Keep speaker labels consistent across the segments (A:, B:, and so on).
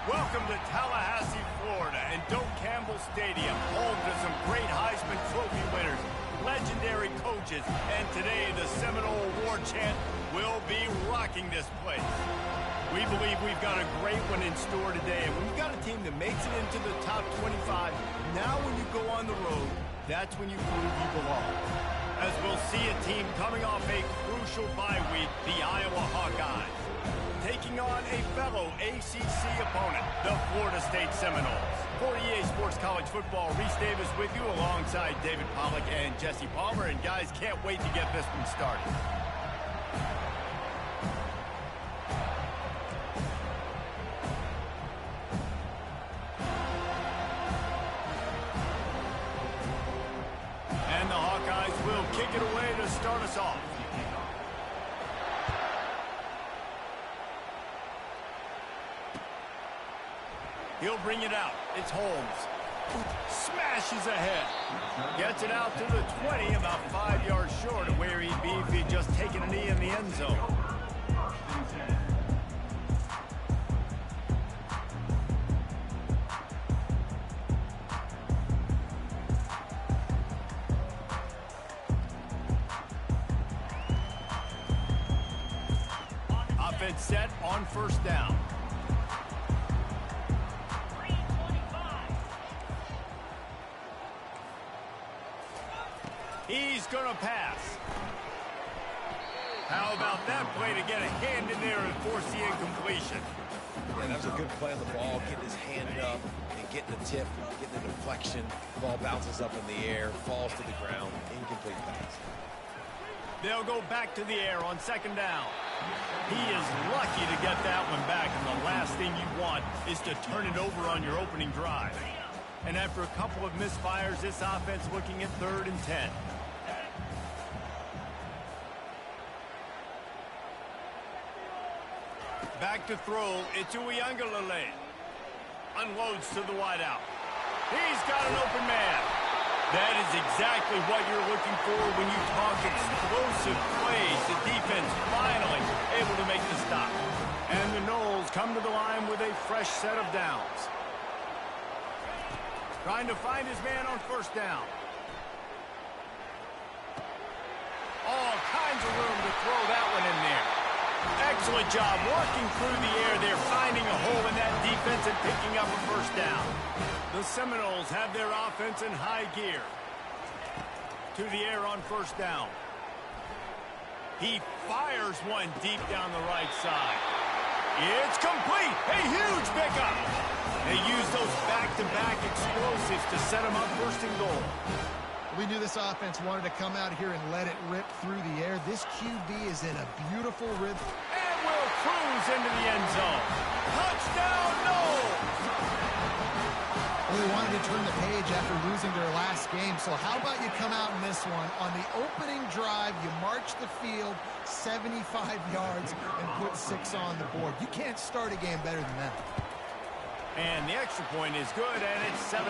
A: Welcome to Tallahassee, Florida, and Doak Campbell Stadium, home to some great Heisman Trophy winners, legendary coaches, and today the Seminole Award chant will be rocking this place. We believe we've got a great one in store today, and when you've got a team that makes it into the top 25, now when you go on the road, that's when you prove you belong. As we'll see a team coming off a crucial bye week, the Iowa Hawkeyes, taking on a fellow ACC opponent, the Florida State Seminoles. For EA Sports College Football, Reese Davis with you alongside David Pollack and Jesse Palmer. And guys, can't wait to get this one started. And the Hawkeyes will kick it away to start us off. He'll bring it out. It's Holmes. Smashes ahead. Gets it out to the 20, about 5 yards short of where he'd be if he'd just taken a knee in the end zone. Offense set on first down. He's going to pass. How about that play to get a hand in there and force the incompletion?
B: Yeah, that was a good play on the ball, getting his hand up and getting the tip, getting the deflection. The ball bounces up in the air, falls to the ground, incomplete pass.
A: They'll go back to the air on second down. He is lucky to get that one back, and the last thing you want is to turn it over on your opening drive. And after a couple of misfires, this offense looking at 3rd and 10. Back to throw, it's Uiagalelei. Unloads to the wideout. He's got an open man. That is exactly what you're looking for when you talk explosive plays. The defense finally able to make the stop. And the Noles come to the line with a fresh set of downs. Trying to find his man on first down. All kinds of room to throw that one in there. Excellent job working through the air there, finding a hole in that defense and picking up a first down. The Seminoles have their offense in high gear. To the air on first down. He fires one deep down the right side. It's complete. A huge pickup. They use those back-to-back explosives to set them up first and goal.
C: We knew this offense wanted to come out here and let it rip through the air. This QB is in a beautiful rhythm.
A: And will cruise into the end zone. Touchdown, Noles!
C: Well, they wanted to turn the page after losing their last game, so how about you come out in this one? On the opening drive, you march the field 75 yards and put 6 on the board. You can't start a game better than that.
A: And the extra point is good, and it's 7-0.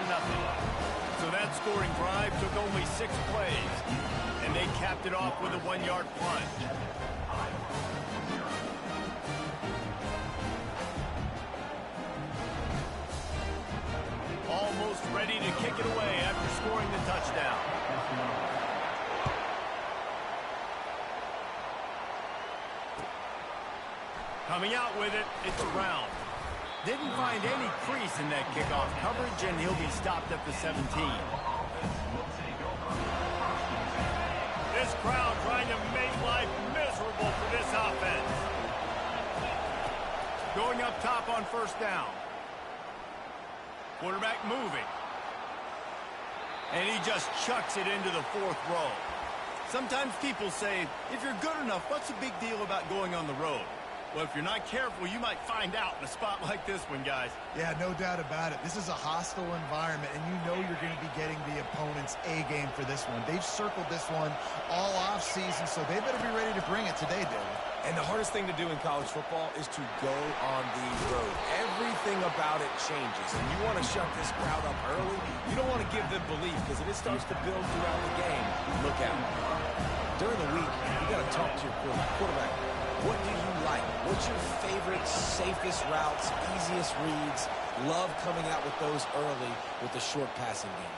A: So that scoring drive took only 6 plays, and they capped it off with a 1-yard plunge. Almost ready to kick it away after scoring the touchdown. Coming out with it, it's around. Didn't find any crease in that kickoff coverage, and he'll be stopped at the 17. This crowd trying to make life miserable for this offense. Going up top on first down. Quarterback moving. And he just chucks it into the 4th row. Sometimes people say, if you're good enough, what's the big deal about going on the road? Well, if you're not careful, you might find out in a spot like this one, guys.
C: Yeah, no doubt about it. This is a hostile environment, and you know you're going to be getting the opponent's A-game for this one. They've circled this one all off-season, so they better be ready to bring it today, David.
B: And the hardest thing to do in college football is to go on the road. Everything about it changes, and you want to shut this crowd up early. You don't want to give them belief, because if it starts to build throughout the game, look out. During the week, you got to talk to your quarterback. What do you like? What's your favorite, safest routes, easiest reads? Love coming out with those early with the short passing game.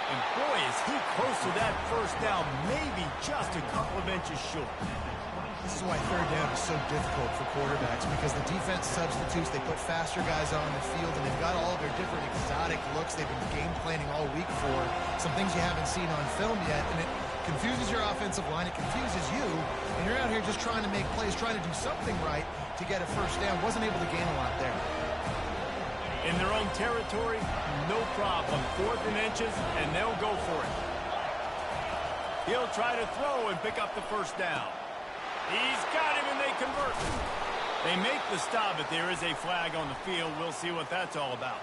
A: And boy, is he close to that first down, maybe just a couple of inches short.
C: This is why third down is so difficult for quarterbacks, because the defense substitutes. They put faster guys on the field, and they've got all of their different exotic looks they've been game planning all week for. Some things you haven't seen on film yet, and it confuses your offensive line. It confuses you, and you're out here just trying to make plays, trying to do something right to get a first down. Wasn't able to gain a lot there.
A: In their own territory, no problem. 4th and inches, and they'll go for it. He'll try to throw and pick up the first down. He's got him, and they convert. They make the stop, but there is a flag on the field. We'll see what that's all about.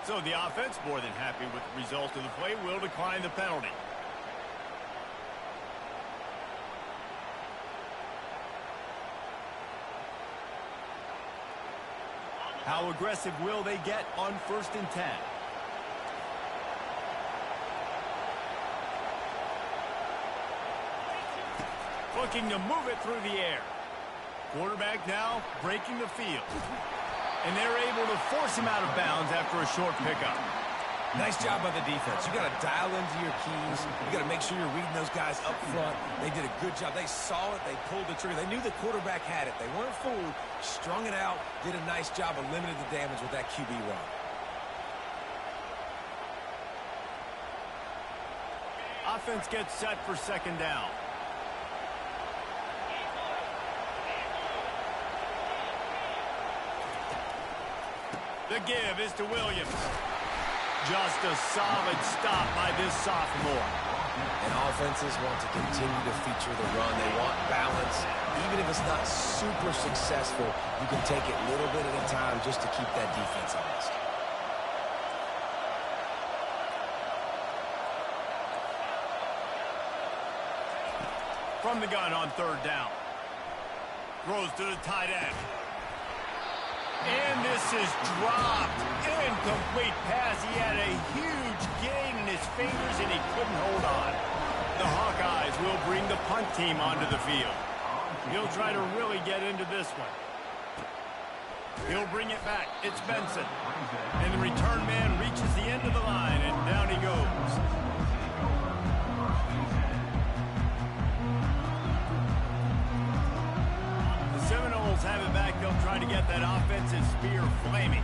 A: So the offense, more than happy with the result of the play, will decline the penalty. How aggressive will they get on 1st and 10? Looking to move it through the air. Quarterback now breaking the field. And they're able to force him out of bounds after a short pickup.
B: Nice job by the defense. You got to dial into your keys. You got to make sure you're reading those guys up front. They did a good job. They saw it. They pulled the trigger. They knew the quarterback had it. They weren't fooled. Strung it out. Did a nice job of limiting the damage with that QB run.
A: Offense gets set for 2nd down. The give is to Williams. Just a solid stop by this sophomore.
B: And offenses want to continue to feature the run. They want balance. Even if it's not super successful, you can take it little bit at a time just to keep that defense honest.
A: From the gun on 3rd down. Throws to the tight end. And this is dropped. Incomplete pass. He had a huge gain in his fingers, and he couldn't hold on. The Hawkeyes will bring the punt team onto the field. He'll try to really get into this one. He'll bring it back. It's Benson. And the return man reaches the end of the line, and down he goes. Seminoles have it back. They'll try to get that offensive spear flaming.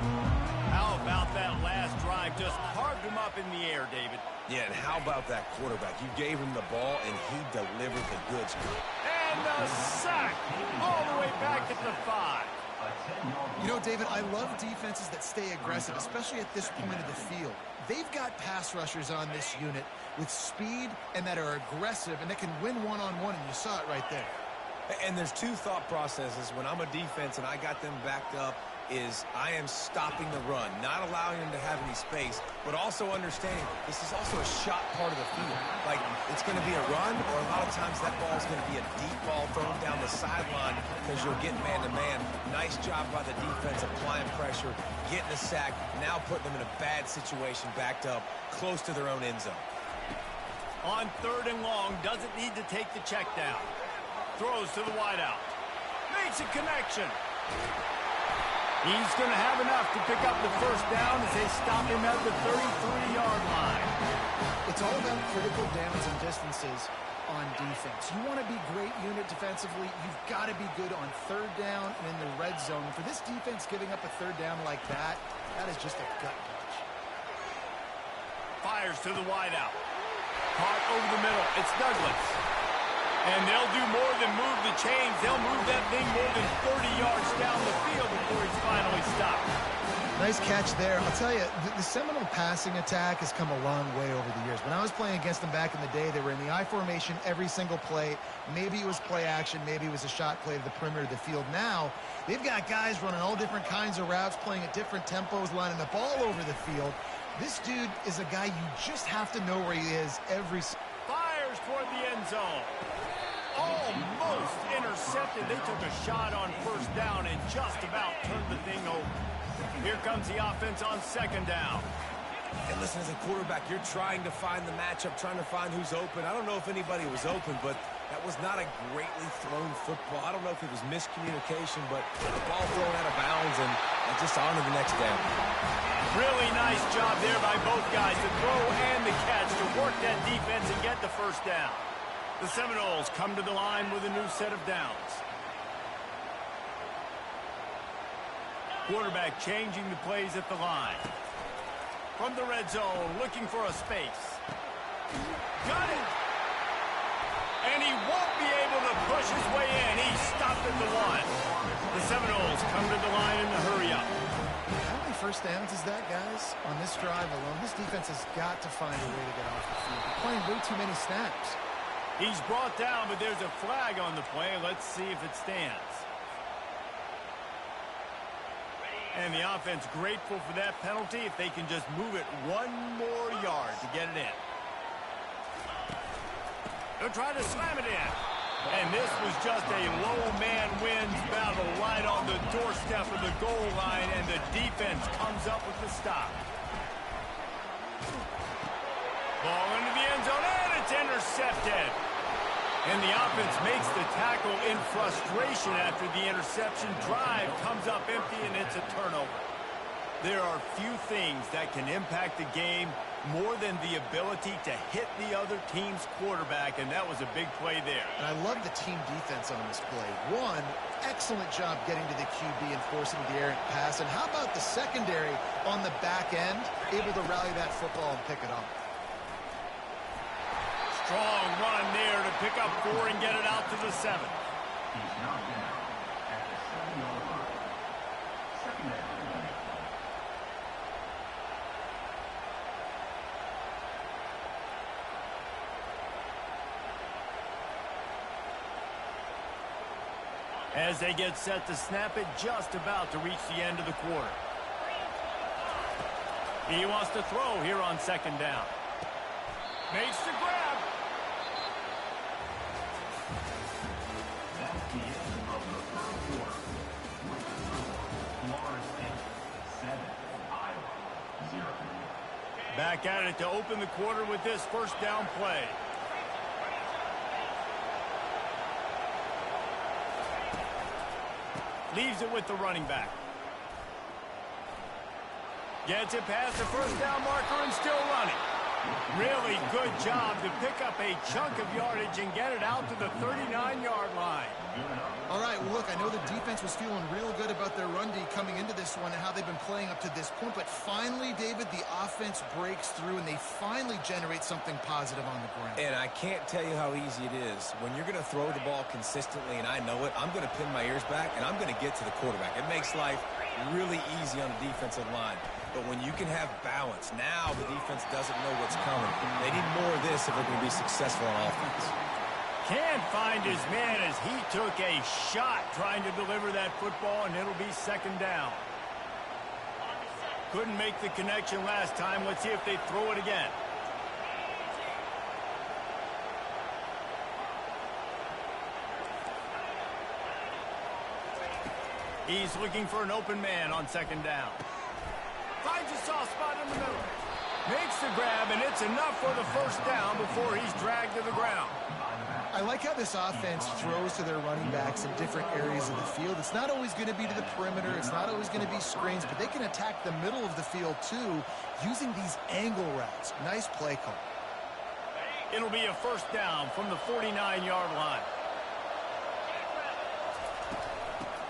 A: How about that last drive? Just carved him up in the air, David.
B: Yeah, and how about that quarterback? You gave him the ball, and he delivered the goods.
A: And the sack all the way back at the 5.
C: You know, David, I love defenses that stay aggressive, especially at this point of the field. They've got pass rushers on this unit with speed and that are aggressive and that can win one-on-one, and you saw it right there.
B: And there's two thought processes when I'm a defense and I got them backed up is I am stopping the run, not allowing them to have any space, but also understanding this is also a shot part of the field. Like, it's going to be a run, or a lot of times that ball is going to be a deep ball thrown down the sideline because you'll get man-to-man. Nice job by the defense applying pressure, getting a sack, now putting them in a bad situation backed up close to their own end zone.
A: On 3rd and long, doesn't need to take the check down. Throws to the wideout. Makes a connection. He's going to have enough to pick up the first down as they stop him at the 33-yard line.
C: It's all about critical downs and distances on defense. You want to be great unit defensively, you've got to be good on 3rd down and in the red zone. For this defense giving up a 3rd down like that, that is just a gut punch.
A: Fires to the wideout. Caught over the middle. It's Douglas. And they'll do more than move the chains. They'll move that thing more than 30 yards down the field before he's finally stopped.
C: Nice catch there. I'll tell you, the Seminole passing attack has come a long way over the years. When I was playing against them back in the day, they were in the I formation every single play. Maybe it was play action. Maybe it was a shot play to the perimeter of the field. Now, they've got guys running all different kinds of routes, playing at different tempos, lining the ball over the field. This dude is a guy you just have to know where he is every...
A: Fires toward the end zone. Almost intercepted. They took a shot on 1st down and just about turned the thing over. Here comes the offense on 2nd down.
B: And listen, as a quarterback, you're trying to find the matchup, trying to find who's open. I don't know if anybody was open, but that was not a greatly thrown football. I don't know if it was miscommunication, but the ball thrown out of bounds and just on to the next down.
A: Really nice job there by both guys, the throw and the catch, to work that defense and get the first down. The Seminoles come to the line with a new set of downs. Quarterback changing the plays at the line. From the red zone, looking for a space. Got it! And he won't be able to push his way in. He's stopped at the 1. The Seminoles come to the line in the hurry up.
C: How many first downs is that, guys? On this drive alone, this defense has got to find a way to get off the field. They're playing way too many snaps.
A: He's brought down, but there's a flag on the play. Let's see if it stands. And the offense grateful for that penalty if they can just move it 1 more yard to get it in. They'll try to slam it in. And this was just a low man wins battle right on the doorstep of the goal line, and the defense comes up with the stop. Ball into the end zone, and it's intercepted. And the offense makes the tackle in frustration after the interception. Drive comes up empty, and it's a turnover. There are few things that can impact the game more than the ability to hit the other team's quarterback, and that was a big play there.
C: And I love the team defense on this play. One, excellent job getting to the QB and forcing the errant pass. And how about the secondary on the back end, able to rally that football and pick it up?
A: Strong run there to pick up 4 and get it out to the 7.
D: He's knocked down at the 7-yard line. Second down.
A: As they get set to snap it, just about to reach the end of the quarter. He wants to throw here on second down. Makes the grab.
D: That's the end of the third quarter. With the score, Florida State 7, Iowa 0.
A: Back at it to open the quarter with this first down play. Leaves it with the running back. Gets it past the first down marker and still running. Really good job to pick up a chunk of yardage and get it out to the 39-yard line.
C: All right, well, look, I know the defense was feeling real good about their run D coming into this one and how they've been playing up to this point, but finally, David, the offense breaks through and they finally generate something positive on the ground.
B: And I can't tell you how easy it is. When you're going to throw the ball consistently, and I know it, I'm going to pin my ears back, and I'm going to get to the quarterback. It makes life really easy on the defensive line. But when you can have balance, now the defense doesn't know what's coming. They need more of this if they're going to be successful on offense.
A: Can't find his man as he took a shot trying to deliver that football, and it'll be second down. Couldn't make the connection last time. Let's see if they throw it again. He's looking for an open man on second down. Finds a soft spot in the middle. Makes the grab, and it's enough for the first down before he's dragged to the ground.
C: I like how this offense throws to their running backs in different areas of the field. It's not always going to be to the perimeter. It's not always going to be screens, but they can attack the middle of the field, too, using these angle routes. Nice play call.
A: It'll be a first down from the 49-yard line.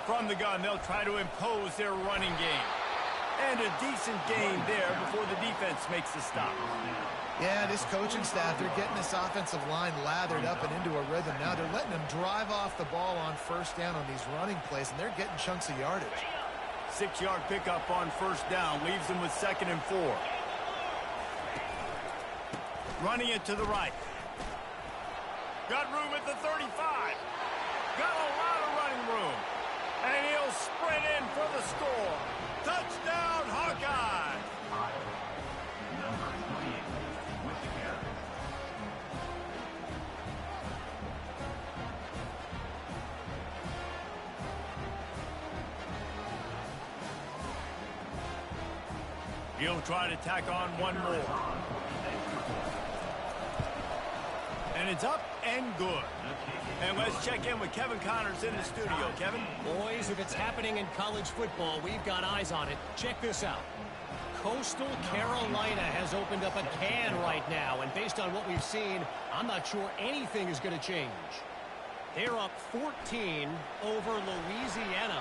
A: From the gun, they'll try to impose their running game. And a decent gain there before the defense makes the stop.
C: Yeah, this coaching staff, they're getting this offensive line lathered up and into a rhythm. Now they're letting them drive off the ball on first down on these running plays, and they're getting chunks of yardage.
A: 6-yard pickup on first down leaves them with 2nd and 4. Running it to the right. Got room at the 35. Got a lot of running room. And he'll sprint in for the score. Touchdown, Hawkeye!
D: Number 28 with the carry.
A: He'll try to tack on one more. And it's up and good. And let's check in with Kevin Connors in the studio. Kevin?
E: Boys, if it's happening in college football, we've got eyes on it. Check this out. Coastal Carolina has opened up a can right now, and based on what we've seen, I'm not sure anything is going to change. They're up 14 over Louisiana.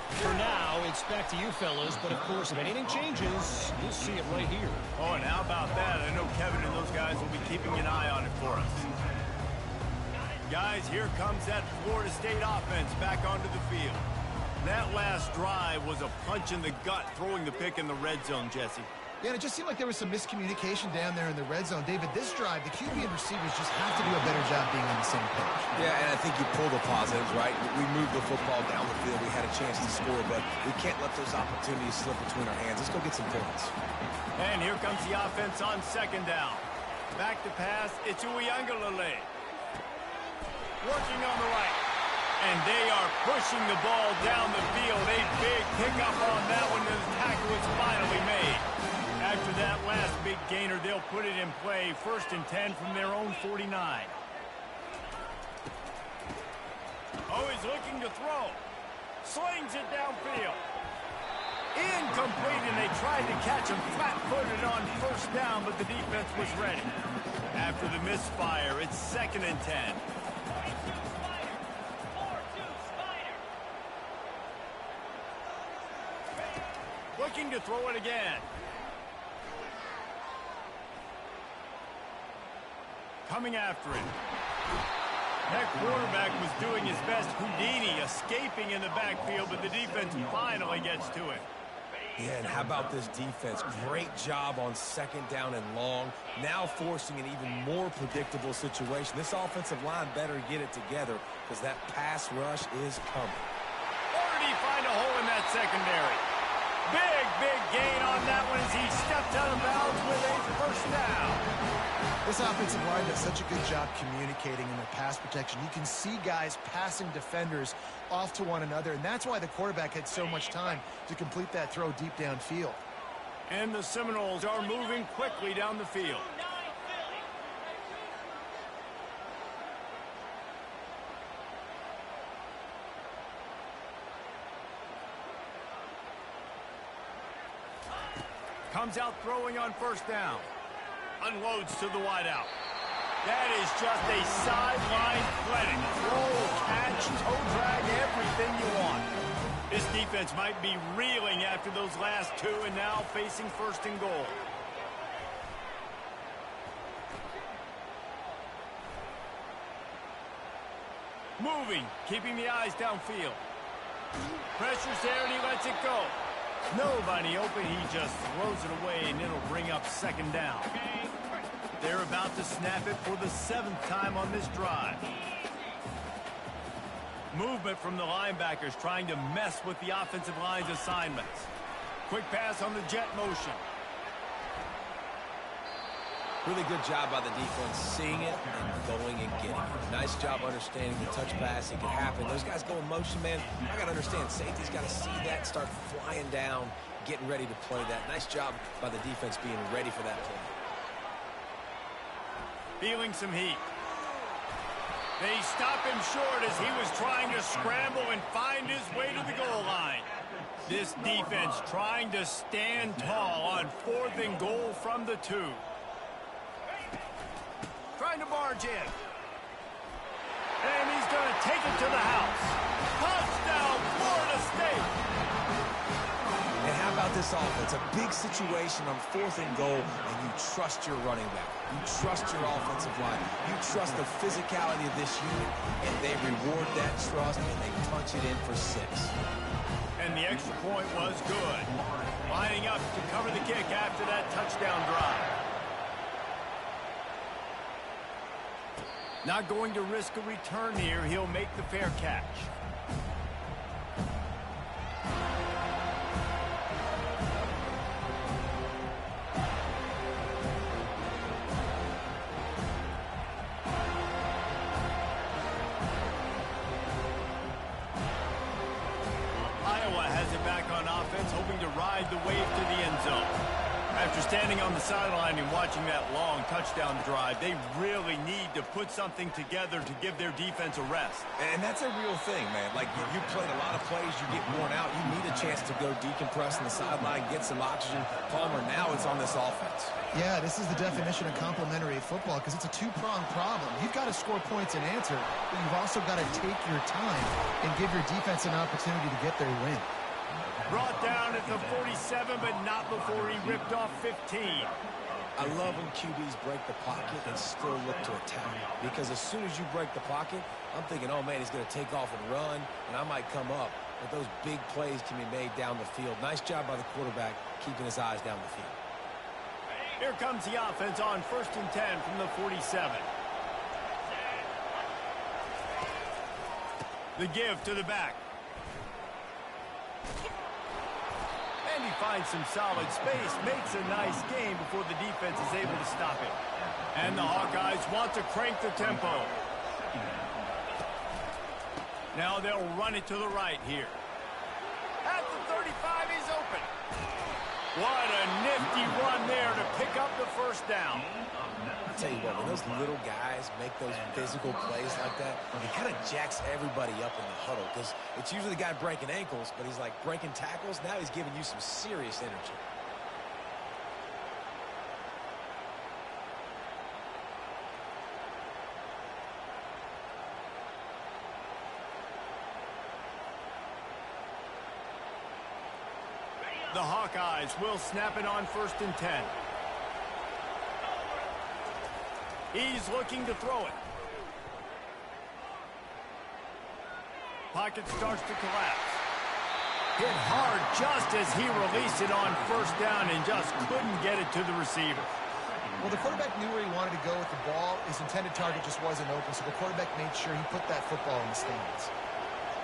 E: For now, it's back to you fellas, but of course, if anything changes, you'll see it right here.
A: Oh, and how about that? I know Kevin and those guys will be keeping an eye on it for us. Guys, here comes that Florida State offense back onto the field. That last drive was a punch in the gut, throwing the pick in the red zone, Jesse.
C: Yeah, and it just seemed like there was some miscommunication down there in the red zone. David, this drive, the QB and receivers just have to do a better job being on the same page.
B: Yeah, and I think you pull the positives, right? We moved the football down the field. We had a chance to score, but we can't let those opportunities slip between our hands. Let's go get some points.
A: And here comes the offense on second down. Back to pass, it's Uiagalelei. Working on the right. And they are pushing the ball down the field. A big pickup on that one. The tackle is finally made. After that last big gainer, they'll put it in play. 1st and 10 from their own 49. Oh, he's looking to throw. Slings it downfield. Incomplete, and they tried to catch him flat-footed on 1st down, but the defense was ready. After the misfire, it's 2nd and 10. Looking to throw it again. Coming after it. That quarterback was doing his best Houdini, escaping in the backfield, but the defense finally gets to it.
B: Yeah, and how about this defense? Great job on 2nd down and long, now forcing an even more predictable situation. This offensive line better get it together because that pass rush is coming.
A: Or did he find a hole in that secondary? Big gain on that one as he stepped out of bounds with a 1st down.
C: This offensive line does such a good job communicating in their pass protection. You can see guys passing defenders off to one another, and that's why the quarterback had so much time to complete that throw deep downfield.
A: And the Seminoles are moving quickly down the field. Comes out throwing on 1st down. Unloads to the wideout. That is just a sideline clinic. Throw, catch, toe drag, everything you want. This defense might be reeling after those last two and now facing 1st and goal. Moving, keeping the eyes downfield. Pressure's there and he lets it go. Nobody open, he just throws it away, and it'll bring up 2nd down. They're about to snap it for the 7th time on this drive. Movement from the linebackers trying to mess with the offensive line's assignments. Quick pass on the jet motion.
B: Really good job by the defense seeing it and going and getting it. Nice job understanding the touch pass. It can happen. Those guys go in motion, man. I got to understand. Safety's got to see that, start flying down, getting ready to play that. Nice job by the defense being ready for that play.
A: Feeling some heat. They stop him short as he was trying to scramble and find his way to the goal line. This defense trying to stand tall on 4th and goal from the 2. Trying to barge in. And he's going to take it to the house. Touchdown, Florida State.
B: And how about this offense? A big situation on 4th and goal, and you trust your running back. You trust your offensive line. You trust the physicality of this unit, and they reward that trust, and they punch it in for 6.
A: And the extra point was good. Lining up to cover the kick after that touchdown drive. Not going to risk a return here. He'll make the fair catch. Iowa has it back on offense, hoping to ride the wave to the end zone. After standing on the sideline and watching that long touchdown drive, they really need to put something together to give their defense a rest.
B: And that's a real thing, man. Like, you played a lot of plays, you get worn out. You need a chance to go decompress on the sideline, get some oxygen. Palmer, now it's on this offense.
C: Yeah, this is the definition of complementary football because it's a two-pronged problem. You've got to score points and answer, but you've also got to take your time and give your defense an opportunity to get their win.
A: Brought down at the 47, but not before he ripped off 15.
B: I love when QBs break the pocket and still look to attack. Because as soon as you break the pocket, I'm thinking, oh, man, he's going to take off and run, and I might come up. But those big plays can be made down the field. Nice job by the quarterback keeping his eyes down the field.
A: Here comes the offense on 1st and 10 from the 47. The give to the back. And he finds some solid space, makes a nice game before the defense is able to stop it. And the Hawkeyes want to crank the tempo. Now they'll run it to the right here. At the 35, he's open. What a nifty run there to pick up the first down.
B: I'll tell you what, when those little guys make those physical plays like that, it kind of jacks everybody up in the huddle because it's usually the guy breaking ankles, but he's like breaking tackles. Now he's giving you some serious energy.
A: The Hawkeyes will snap it on 1st and 10. He's looking to throw it. Pocket starts to collapse. Hit hard just as he released it on 1st down and just couldn't get it to the receiver.
C: Well, the quarterback knew where he wanted to go with the ball. His intended target just wasn't open, so the quarterback made sure he put that football in the stands.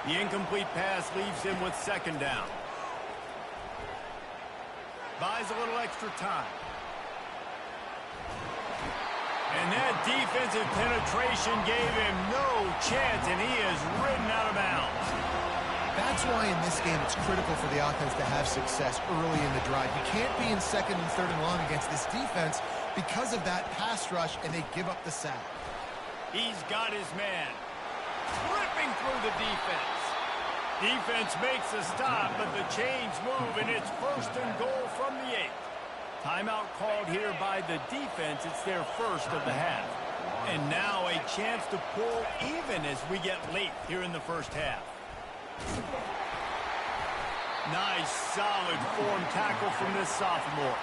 A: The incomplete pass leaves him with 2nd down. Buys a little extra time. And that defensive penetration gave him no chance, and he is ridden out of bounds.
C: That's why in this game it's critical for the offense to have success early in the drive. You can't be in 2nd and 3rd and long against this defense because of that pass rush, and they give up the sack.
A: He's got his man. Ripping through the defense. Defense makes a stop, but the chains move, and it's 1st and goal from the 8. Timeout called here by the defense. It's their first of the half. And now a chance to pull even as we get late here in the first half. Nice, solid form tackle from this sophomore.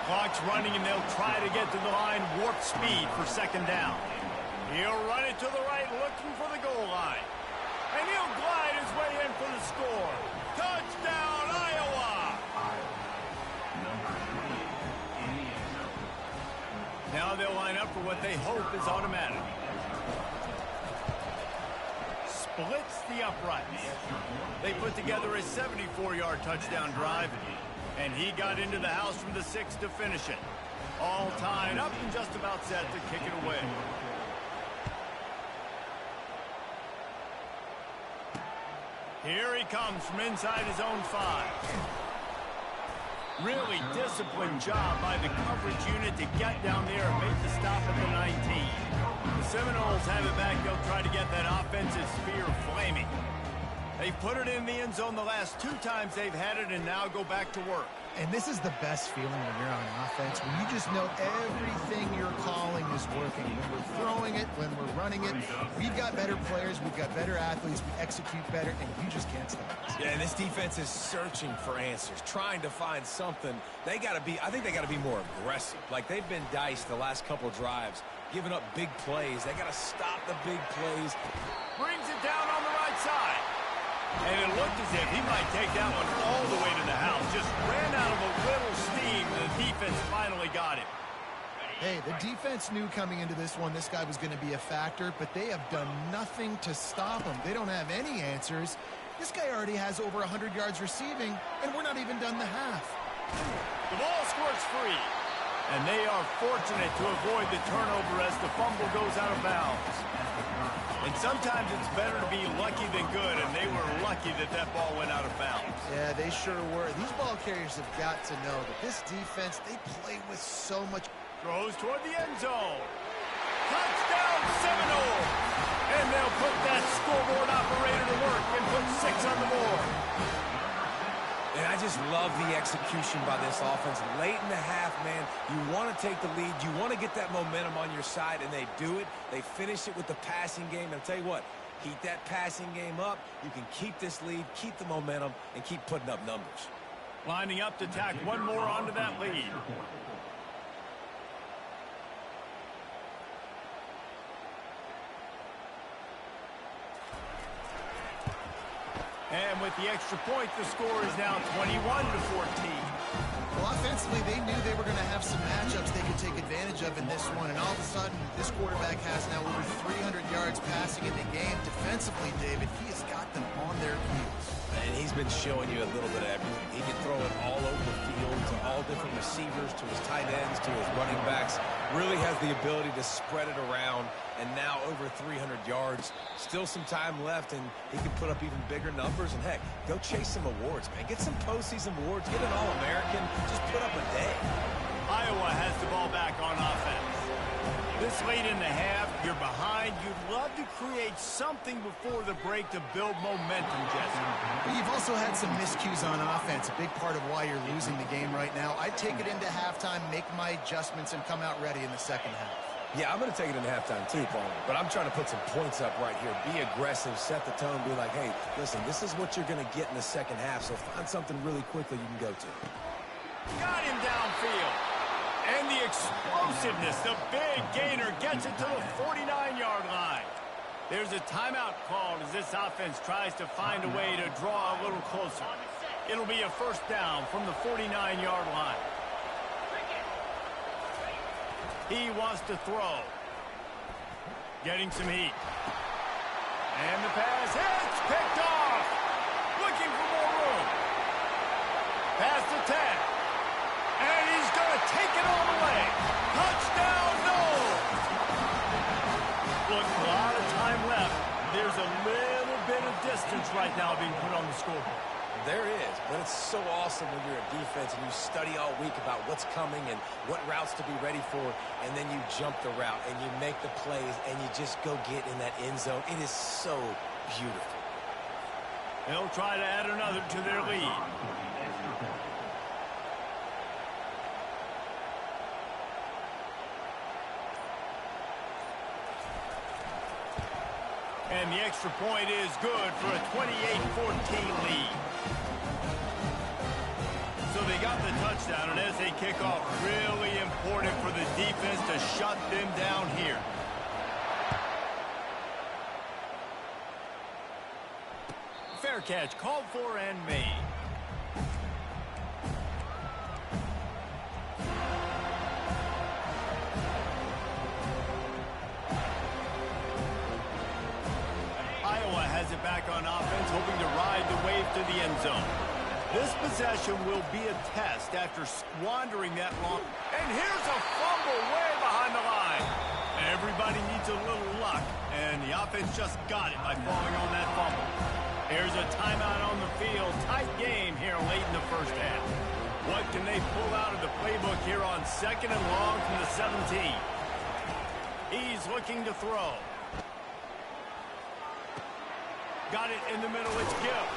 A: Clock's running, and they'll try to get to the line. Warp speed for 2nd down. He'll run it to the right, looking for the goal line. And he'll glide his way in for the score. Touchdown, Iowa! Now they'll line up for what they hope is automatic. Splits the uprights. They put together a 74-yard touchdown drive, and he got into the house from the 6 to finish it. All tied up and just about set to kick it away. Here he comes from inside his own 5. Really disciplined job by the coverage unit to get down there and make the stop at the 19. The Seminoles have it back. They'll try to get that offensive sphere flaming. They've put it in the end zone the last 2 times they've had it, and now go back to work.
C: And this is the best feeling when you're on offense, when you just know everything you're calling is working. When we're throwing it, when we're running it, we've got better players, we've got better athletes, we execute better, and you just can't stop us.
B: Yeah, and this defense is searching for answers, trying to find something. I think they got to be more aggressive. Like, they've been diced the last couple drives, giving up big plays. They got to stop the big plays.
A: Brings it down on the right side. And it looked as if he might take that one all the way to the house. Just ran out of a little steam. The defense finally got him.
C: Hey, the defense knew coming into this one this guy was going to be a factor, but they have done nothing to stop him. They don't have any answers. This guy already has over 100 yards receiving, and we're not even done the half.
A: The ball squirts free. And they are fortunate to avoid the turnover as the fumble goes out of bounds. And sometimes it's better to be lucky than good, and they were lucky that that ball went out of bounds.
C: Yeah, they sure were. These ball carriers have got to know that this defense, they play with so much.
A: Throws toward the end zone. Touchdown Seminoles! And they'll put that scoreboard operator to work and put 6 on the board.
B: And I just love the execution by this offense. Late in the half, man, you want to take the lead. You want to get that momentum on your side, and they do it. They finish it with the passing game. And I'll tell you what, keep that passing game up. You can keep this lead, keep the momentum, and keep putting up numbers.
A: Lining up to tack one more onto that lead. And with the extra point, the score is now 21-14.
C: Well, offensively, they knew they were going to have some matchups they could take advantage of in this one. And all of a sudden, this quarterback has now over 300 yards passing in the game. Defensively, David, he has got them on their heels.
B: And he's been showing you a little bit of everything. He can throw it all over the field to all different receivers, to his tight ends, to his running backs. Really has the ability to spread it around. And now over 300 yards. Still some time left, and he can put up even bigger numbers. And, heck, go chase some awards, man. Get some postseason awards. Get an All-American. Just put up a day.
A: Iowa has the ball back on offense. This late in the half, you're behind. You'd love to create something before the break to build momentum, Jesse.
C: You've also had some miscues on offense, a big part of why you're losing the game right now. I'd take it into halftime, make my adjustments, and come out ready in the second half.
B: Yeah, I'm going to take it into halftime too, Paul. But I'm trying to put some points up right here. Be aggressive, set the tone, be like, hey, listen, this is what you're going to get in the second half, so find something really quickly you can go to.
A: Got him downfield. And the explosiveness, the big gainer gets it to the 49-yard line. There's a timeout called as this offense tries to find a way to draw a little closer. It'll be a first down from the 49-yard line. He wants to throw. Getting some heat. And the pass hits. Picked off. Looking for more room. Pass to 10. And he's going to take it all the way. Touchdown, Noles. Look, a lot of time left. There's a little bit of distance right now being put on the scoreboard.
B: There is, but it's so awesome when you're a defense and you study all week about what's coming and what routes to be ready for, and then you jump the route and you make the plays and you just go get in that end zone. It is so beautiful.
A: They'll try to add another to their lead. And the extra point is good for a 28-14 lead. So they got the touchdown, and as they kick off, really important for the defense to shut them down here. Fair catch called for and made. Iowa has it back on offense, hoping to ride the wave to the end zone. This possession will be a test after squandering that long. And here's a fumble way behind the line. Everybody needs a little luck, and the offense just got it by falling on that fumble. Here's a timeout on the field. Tight game here late in the first half. What can they pull out of the playbook here on 2nd and long from the 17? He's looking to throw. Got it in the middle. It's Gill.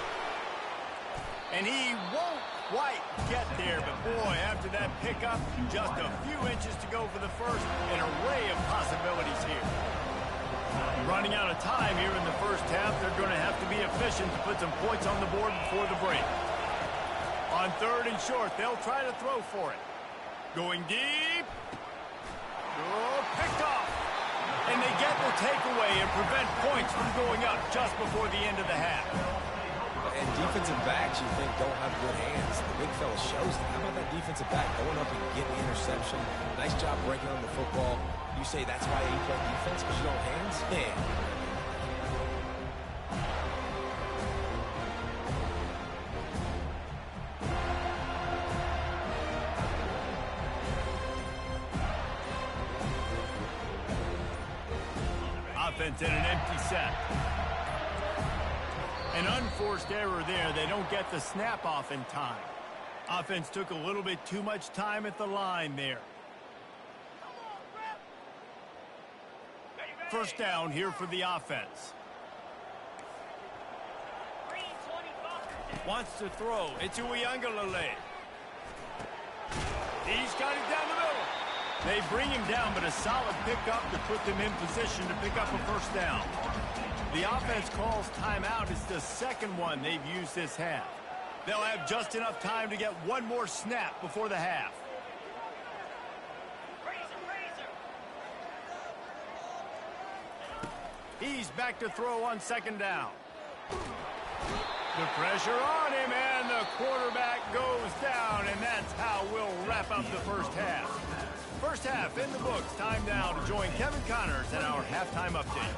A: And he won't quite get there, but boy, after that pickup, just a few inches to go for the first. An array of possibilities here. Running out of time here in the first half. They're going to have to be efficient to put some points on the board before the break. On 3rd and short, they'll try to throw for it. Going deep. Oh, picked off. And they get the takeaway and prevent points from going up just before the end of the half.
B: And defensive backs, you think, don't have good hands. The big fella shows that. How about that defensive back going up and getting the interception? Nice job breaking on the football. You say that's why you play defense, because you don't have hands? Yeah.
A: defense and an empty set. An unforced error there. They don't get the snap off in time. Offense took a little bit too much time at the line there. First down here for the offense. Wants to throw. It's Uiagalelei. He's got it down the middle. They bring him down, but a solid pickup to put them in position to pick up a first down. The offense calls timeout. It's the second one they've used this half. They'll have just enough time to get one more snap before the half. He's back to throw on second down. The pressure on him, and the quarterback goes down, and that's how we'll wrap up the first half. First half in the books. Time now to join Kevin Connors in our halftime update.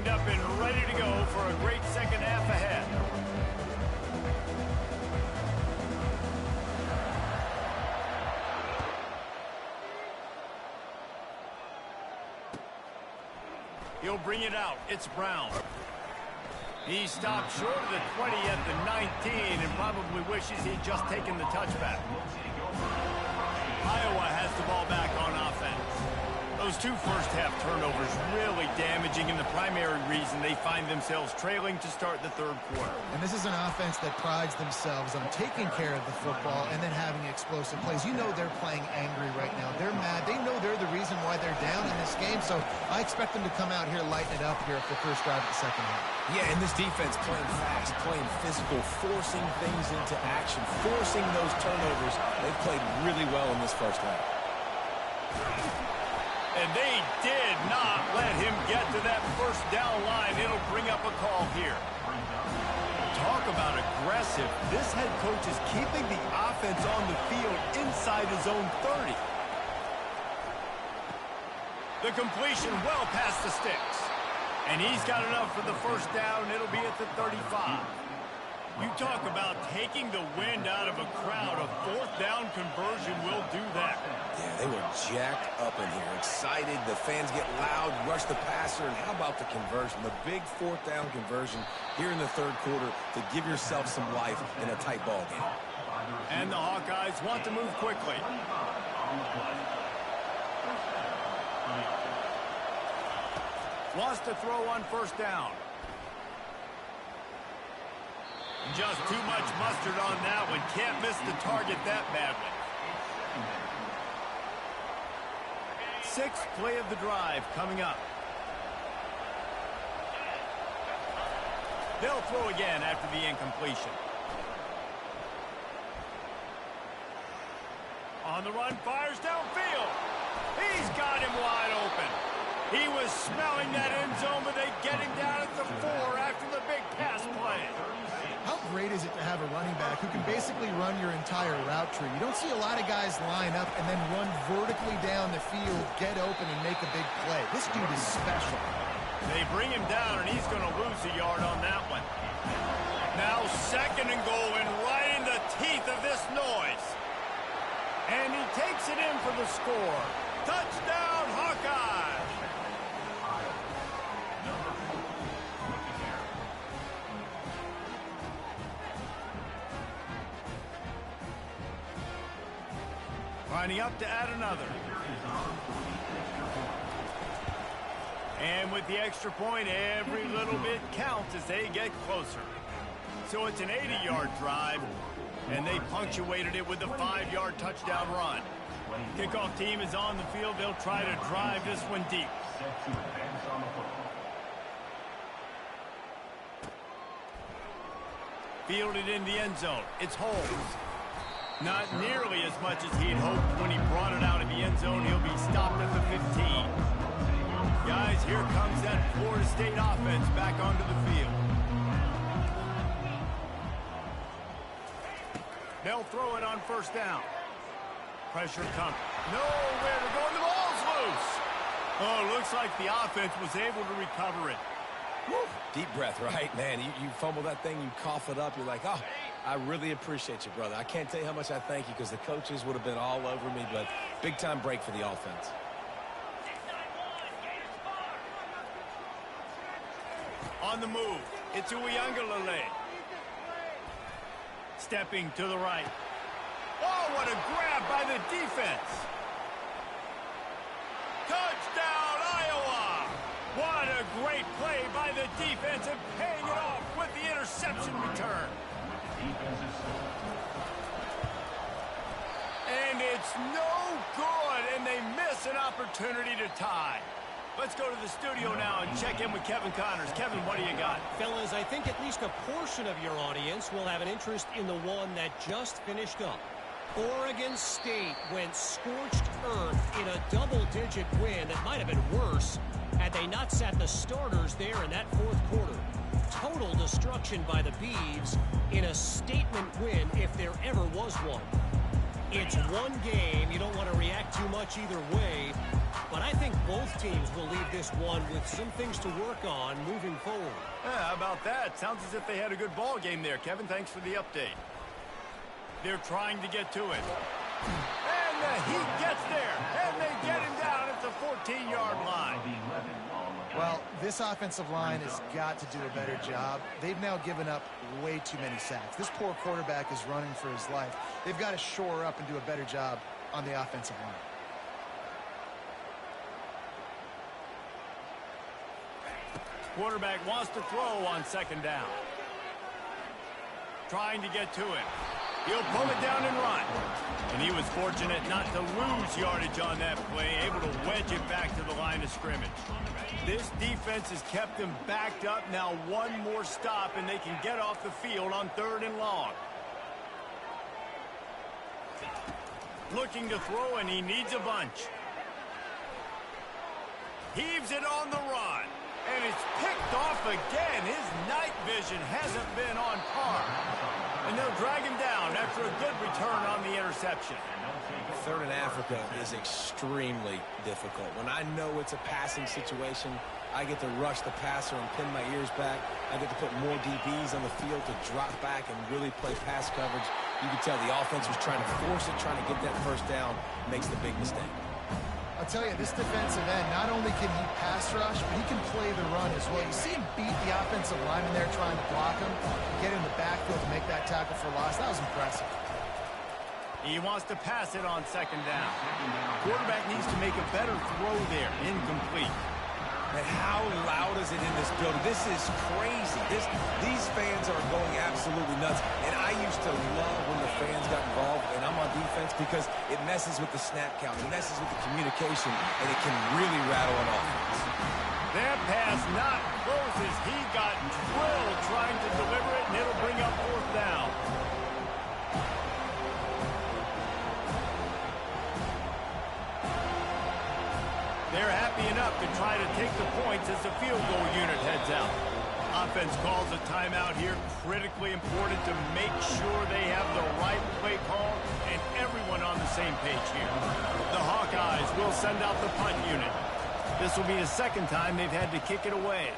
A: Up and ready to go for a great second half ahead. He'll bring it out. It's Brown. He stopped short of the 20 at the 19 and probably wishes he'd just taken the touchback. Iowa has the ball back on offense. Those two first-half turnovers really damaging, and the primary reason they find themselves trailing to start the third quarter.
C: And this is an offense that prides themselves on taking care of the football and then having explosive plays. You know they're playing angry right now. They're mad. They know they're the reason why they're down in this game, so I expect them to come out here, lighten it up here for the first drive of the second half.
B: Yeah, and this defense playing fast, playing physical, forcing things into action, forcing those turnovers. They've played really well in this first half.
A: And they did not let him get to that first down line. It'll bring up a call here. Talk about aggressive. This head coach is keeping the offense on the field inside his own 30. The completion well past the sticks. And he's got enough for the first down. It'll be at the 35. You talk about taking the wind out of a crowd. A fourth down conversion will do that.
B: Yeah, they were jacked up in here, excited. The fans get loud, rush the passer, and how about the conversion? The big fourth down conversion here in the third quarter to give yourself some life in a tight ball game.
A: And the Hawkeyes want to move quickly. Wants to throw on first down. Just too much mustard on that one. Can't miss the target that badly. Sixth play of the drive coming up. They'll throw again after the incompletion. On the run, fires downfield. He's got him wide open. He was smelling that end zone, but they get him down at the 4 after the big pass play.
C: How great is it to have a running back who can basically run your entire route tree? You don't see a lot of guys line up and then run vertically down the field, get open, and make a big play. This dude is special.
A: They bring him down, and he's going to lose a yard on that one. Now second and goal, and right in the teeth of this noise. And he takes it in for the score. Touchdown, Hawkeye! Lining up to add another. And with the extra point, every little bit counts as they get closer. So it's an 80-yard drive, and they punctuated it with a 5-yard touchdown run. Kickoff team is on the field. They'll try to drive this one deep. Fielded in the end zone. It's Holmes. Not nearly as much as he'd hoped when he brought it out of the end zone. He'll be stopped at the 15. Guys, here comes that Florida State offense back onto the field. They'll throw it on first down. Pressure coming. Nowhere to go, and the ball's loose. Oh, looks like the offense was able to recover it.
B: Woo. Deep breath, right? Man, you fumble that thing, you cough it up, you're like, oh, I really appreciate you, brother. I can't tell you how much I thank you because the coaches would have been all over me, but big-time break for the offense.
A: On the move, it's Uiagalelei. Stepping to the right. Oh, what a grab by the defense. Touchdown, Iowa! What a great play by the defense and paying it off with the interception return. And it's no good, and they miss an opportunity to tie. Let's go to the studio now and check in with Kevin Connors. Kevin, what do you got?
E: Fellas, I think at least a portion of your audience will have an interest in the one that just finished up. Oregon State went scorched earth in a double-digit win that might have been worse had they not sat the starters there in that fourth quarter. Total destruction by the Beavs in a statement win if there ever was one. It's one game. You don't want to react too much either way, but I think both teams will leave this one with some things to work on moving forward.
A: How about that? Sounds as if they had a good ball game there. Kevin, thanks for the update. They're trying to get to it. And the Heat gets there, and they get him down at the 14-yard line.
C: Well, this offensive line has got to do a better job. They've now given up way too many sacks. This poor quarterback is running for his life. They've got to shore up and do a better job on the offensive line.
A: Quarterback wants to throw on second down. Trying to get to it. He'll pull it down and run. And he was fortunate not to lose yardage on that play, able to wedge it back to the line of scrimmage. This defense has kept them backed up. Now one more stop, and they can get off the field on 3rd and long. Looking to throw, and he needs a bunch. Heaves it on the run. And it's picked off again. His night vision hasn't been on par. And they'll drag him down after a good return on the interception.
B: 3rd and Africa is extremely difficult. When I know it's a passing situation, I get to rush the passer and pin my ears back. I get to put more DBs on the field to drop back and really play pass coverage. You can tell the offense was trying to force it, trying to get that first down, makes the big mistake.
C: I'll tell you, this defensive end, not only can he pass rush, but he can play the run as well. You see him beat the offensive lineman there trying to block him, get in the backfield to make that tackle for loss. That was impressive.
A: He wants to pass it on second down. Quarterback needs to make a better throw there. Incomplete.
B: And how loud is it in this building? This is crazy. These fans are going absolutely nuts. And I used to love when the fans got involved, and I'm on defense, because it messes with the snap count. It messes with the communication, and it can really rattle an offense.
A: That pass not close as he got drilled trying to deliver it, and it'll bring up 4th down. They're happy enough to try to take the points as the field goal unit heads out. Offense calls a timeout here. Critically important to make sure they have the right play call and everyone on the same page here. The Hawkeyes will send out the punt unit. This will be the second time they've had to kick it away.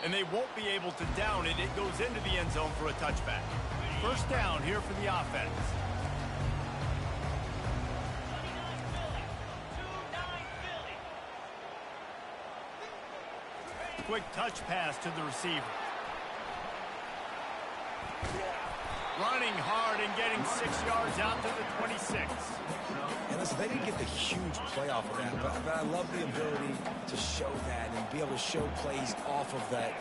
A: And they won't be able to down it. It goes into the end zone for a touchback. First down here for the offense. Quick touch pass to the receiver. Running hard and getting 6 yards out to the 26.
B: And listen, they didn't get the huge play off of that, but I love the ability to show that and be able to show plays off of that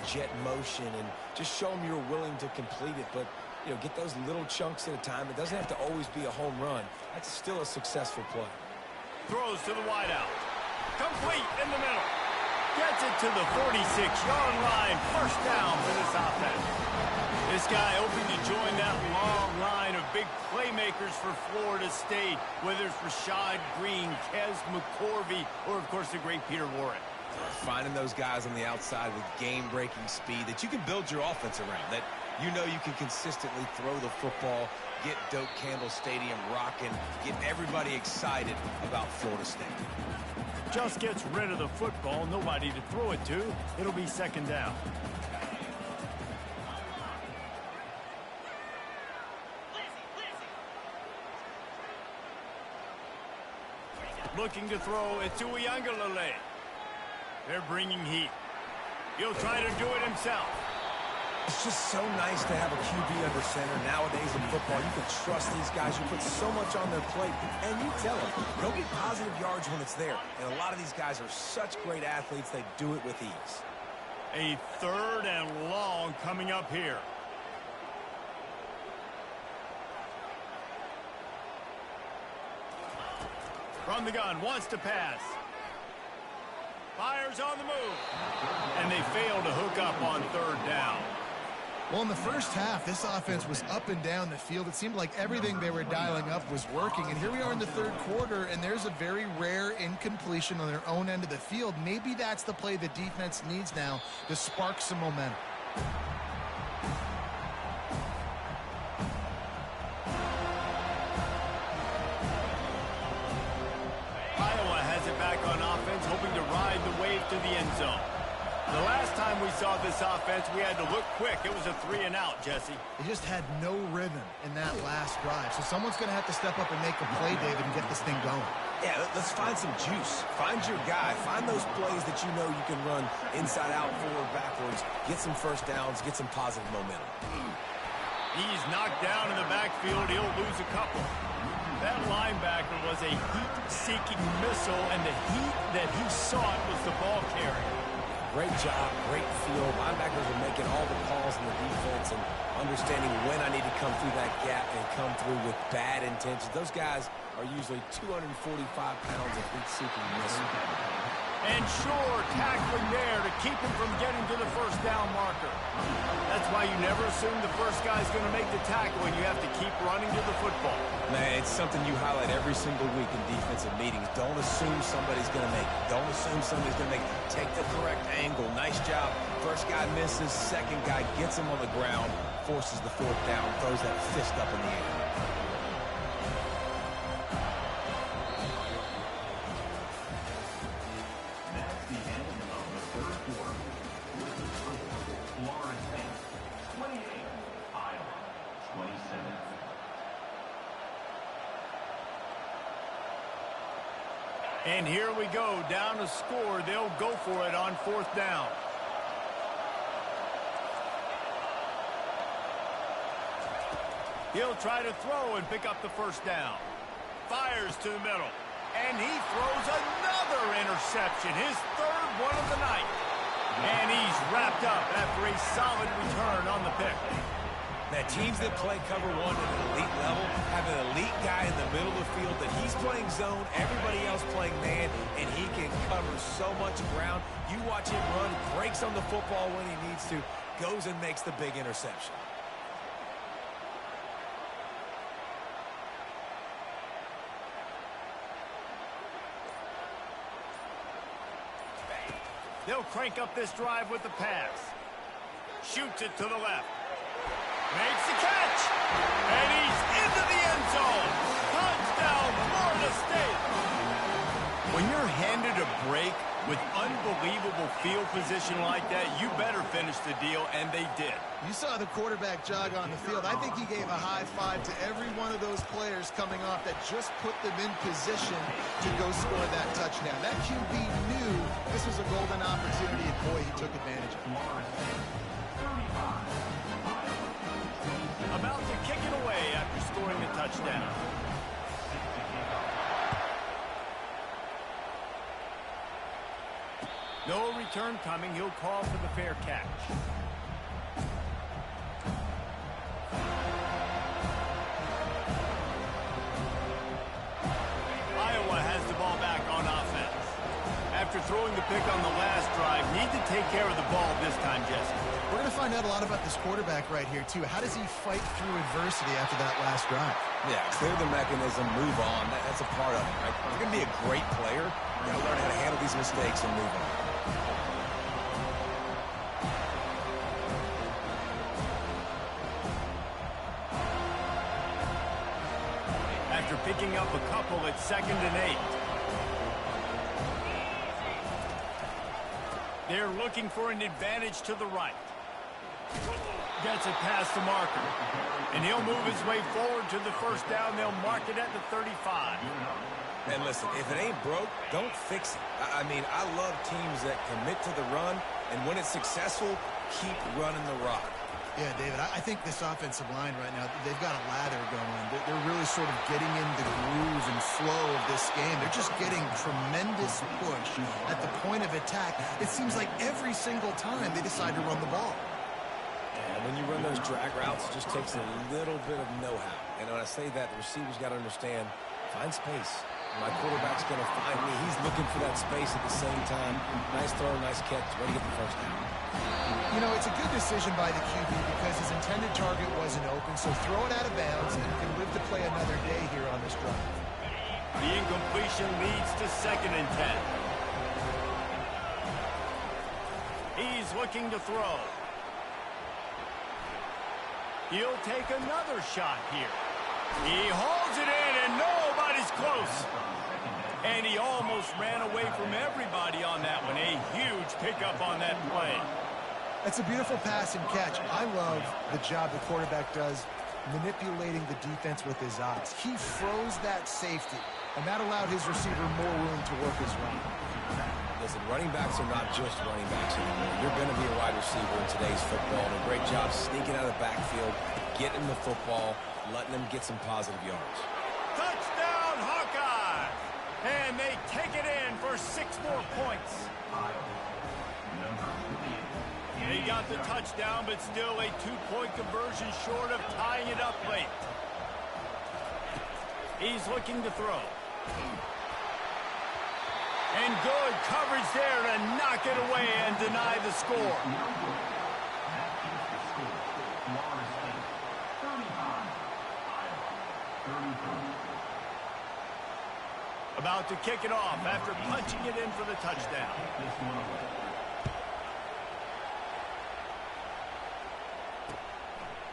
B: jet motion and just show them you're willing to complete it. But, you know, get those little chunks at a time. It doesn't have to always be a home run. That's still a successful play.
A: Throws to the wideout. Complete in the middle. Gets it to the 46-yard line. First down for this offense. This guy hoping to join that long line of big playmakers for Florida State, whether it's Rashad Green, Kez McCorvey, or, of course, the great Peter Warren.
B: Finding those guys on the outside with game-breaking speed that you can build your offense around, that you know you can consistently throw the football, get Doak Campbell Stadium rocking, get everybody excited about Florida State.
A: Just gets rid of the football, nobody to throw it to. It'll be second down. Looking to throw it to Uiagalelei. They're bringing heat. He'll try to do it himself.
B: It's just so nice to have a QB under center. Nowadays in football, you can trust these guys. You put so much on their plate, and you tell them, go get positive yards when it's there. And a lot of these guys are such great athletes, they do it with ease.
A: A 3rd and long coming up here. From the gun, wants to pass. Fires on the move. And they fail to hook up on 3rd down.
C: Well, in the first half, this offense was up and down the field. It seemed like everything they were dialing up was working. And here we are in the 3rd quarter, and there's a very rare incompletion on their own end of the field. Maybe that's the play the defense needs now to spark some momentum.
A: Iowa has it back on offense, hoping to ride the wave to the end zone. The last time we saw this offense, we had to look quick. It was a 3-and-out, Jesse.
C: They just had no rhythm in that last drive. So someone's going to have to step up and make a play, David, and get this thing going.
B: Yeah, let's find some juice. Find your guy. Find those plays that you know you can run inside out, forward, backwards. Get some first downs. Get some positive momentum.
A: He's knocked down in the backfield. He'll lose a couple. That linebacker was a heat-seeking missile, and the heat that he sought was the ball carrier.
B: Great job, great feel. Linebackers are making all the calls in the defense and understanding when I need to come through that gap and come through with bad intentions. Those guys are usually 245 pounds of heat-seeking missile.
A: And sure, tackling there to keep him from getting to the first down marker. That's why you never assume the first guy's going to make the tackle, and you have to keep running to the football.
B: Man, it's something you highlight every single week in defensive meetings. Don't assume somebody's going to make it. Don't assume somebody's going to make it. Take the correct angle. Nice job. First guy misses. Second guy gets him on the ground, forces the 4th down, throws that fist up in the air.
A: And here we go, down to score. They'll go for it on 4th down. He'll try to throw and pick up the first down. Fires to the middle. And he throws another interception, his 3rd one of the night. And he's wrapped up after a solid return on the pick.
B: Now, teams that play cover 1 at an elite level have an elite guy in the middle of the field that he's playing zone, everybody else playing man, and he can cover so much ground. You watch him run, breaks on the football when he needs to, goes and makes the big interception.
A: They'll crank up this drive with the pass. Shoots it to the left. Makes the catch. And he's into the end zone. Touchdown, Florida State. When you're handed a break with unbelievable field position like that, you better finish the deal, and they did.
C: You saw the quarterback jog on the field. I think he gave a high five to every one of those players coming off that just put them in position to go score that touchdown. That QB knew this was a golden opportunity, and boy, he took advantage of it.
A: About to kick it away after scoring the touchdown. No return coming. He'll call for the fair catch. Iowa has the ball back on offense. After throwing the pick on the last drive, need to take care of the ball this time, Jesse.
C: We're going to find out a lot about this quarterback right here, too. How does he fight through adversity after that last drive?
B: Yeah, clear the mechanism, move on. That's a part of it, right? If you're going to be a great player, you got to learn how to handle these mistakes and move on.
A: after picking up a couple at 2nd and 8. They're looking for an advantage to the right. Gets it past the marker. And he'll move his way forward to the first down. They'll mark it at the 35.
B: And listen, if it ain't broke, don't fix it. I mean, I love teams that commit to the run, and when it's successful, keep running the rock.
C: Yeah, David, I think this offensive line right now, they've got a lather going. They're really sort of getting in the groove and flow of this game. They're just getting tremendous push at the point of attack. It seems like every single time they decide to run the ball.
B: And when you run those drag routes, it just takes a little bit of know-how. And when I say that, the receiver's got to understand, find space. My quarterback's going to find me. He's looking for that space at the same time. Nice throw, nice catch, ready to get the first down.
C: You know, it's a good decision by the QB because his intended target wasn't open, so throw it out of bounds and you can live to play another day here on this drive.
A: The incompletion leads to 2nd and 10. He's looking to throw. He'll take another shot here. He holds it in, and nobody's close. And he almost ran away from everybody on that one. A huge pickup on that play.
C: That's a beautiful pass and catch. I love the job the quarterback does manipulating the defense with his eyes. He froze that safety, and that allowed his receiver more room to work his route.
B: Listen, running backs are not just running backs anymore. You're going to be a wide receiver in today's football. And a great job sneaking out of the backfield, getting the football, letting them get some positive yards.
A: Touchdown, Hawkeye! And they take it in for 6 more points. They got the touchdown, but still a 2-point conversion short of tying it up late. He's looking to throw. And good coverage there to knock it away and deny the score. About to kick it off after punching it in for the touchdown.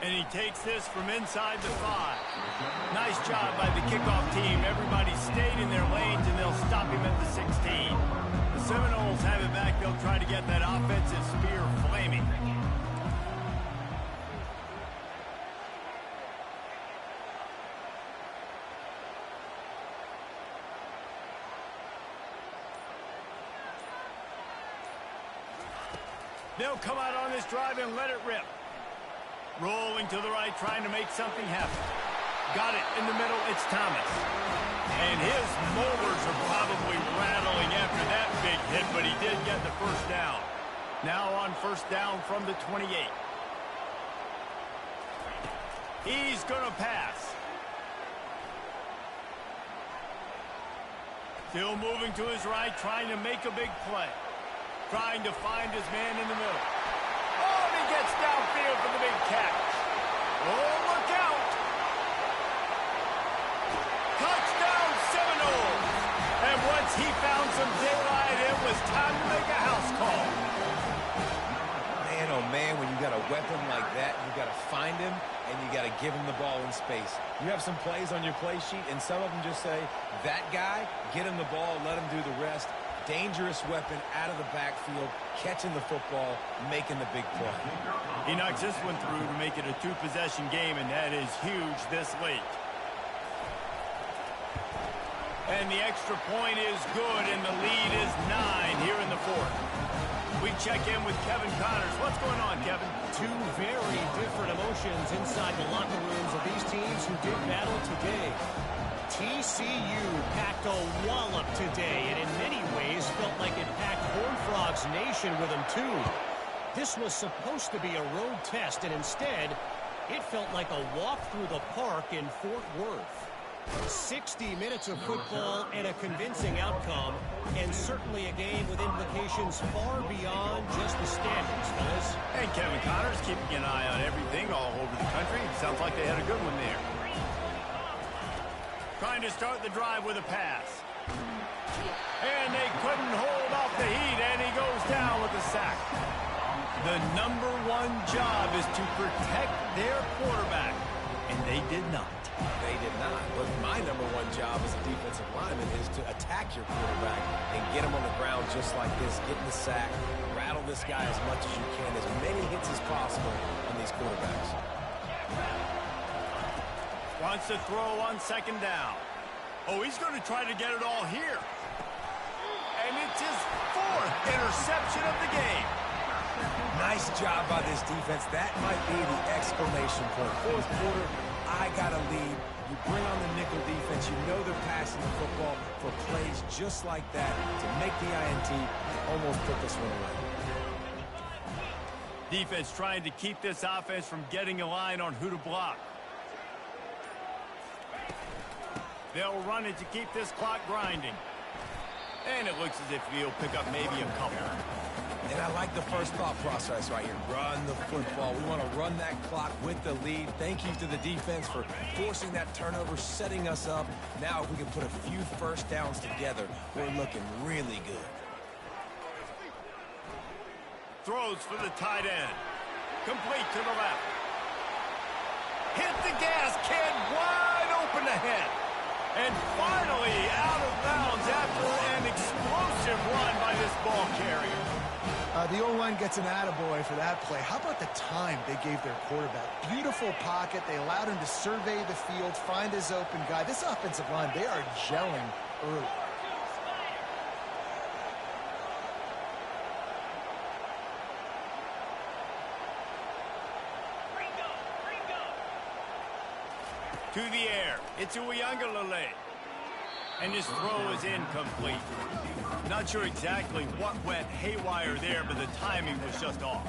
A: And he takes this from inside the 5. Nice job by the kickoff team. Everybody stayed in their lanes, and they'll stop him at the 16. The Seminoles have it back. They'll try to get that offensive spear flaming. They'll come out on this drive and let it rip. Rolling to the right, trying to make something happen. Got it in the middle. It's Thomas. And his molars are probably rattling after that big hit, but he did get the first down. Now on first down from the 28. He's going to pass. Still moving to his right, trying to make a big play. Trying to find his man in the middle. Oh, and he gets downfield for the big catch. Oh, look out. Touchdown, Seminoles. And once he found some daylight, it was time to make a house call.
B: Man, oh man, when you got a weapon like that, you got to find him, and you got to give him the ball in space. You have some plays on your play sheet, and some of them just say, that guy, get him the ball, let him do the rest. Dangerous weapon out of the backfield, catching the football, making the big play.
A: He knocks this one through to make it a 2-possession game, and that is huge this late. And the extra point is good, and the lead is 9 here in the 4th. We check in with Kevin Connors. What's going on, Kevin?
E: 2 very different emotions inside the locker rooms of these teams who did battle today. TCU packed a wallop today, and in many ways felt like it packed Horned Frogs Nation with them too. This was supposed to be a road test, and instead, it felt like a walk through the park in Fort Worth. 60 minutes of football and a convincing outcome, and certainly a game with implications far beyond just the standings, fellas.
A: And Kevin Connors keeping an eye on everything all over the country. Sounds like they had a good one there. Trying to start the drive with a pass. And they couldn't hold off the heat, and he goes down with a sack. The #1 job is to protect their quarterback. and they did not.
B: They did not. But my number one job as a defensive lineman is to attack your quarterback and get him on the ground just like this, get in the sack, rattle this guy as much as you can, as many hits as possible on these quarterbacks.
A: Wants to throw on second down. Oh, he's going to try to get it all here. And it's his fourth interception of the game.
B: Nice job by this defense. That might be the exclamation point. Fourth quarter, I got a lead. You bring on the nickel defense. You know they're passing the football for plays just like that to make the INT, almost put this one away.
A: Defense trying to keep this offense from getting a line on who to block. They'll run it to keep this clock grinding. And it looks as if he'll pick up maybe a couple.
B: And I like the first thought process right here. Run the football. We want to run that clock with the lead. Thank you to the defense for forcing that turnover, setting us up. Now if we can put a few first downs together, we're looking really good.
A: Throws for the tight end. Complete to the left. Hit the gas, kid. Wide open ahead. And finally out of bounds after an explosive run by this ball carrier.
C: The O-line gets an attaboy for that play. How about the time they gave their quarterback? Beautiful pocket. They allowed him to survey the field, find his open guy. This offensive line, they are gelling early.
A: To the air. It's Uyangalele. And his throw is incomplete. Not sure exactly what went haywire there, but the timing was just off.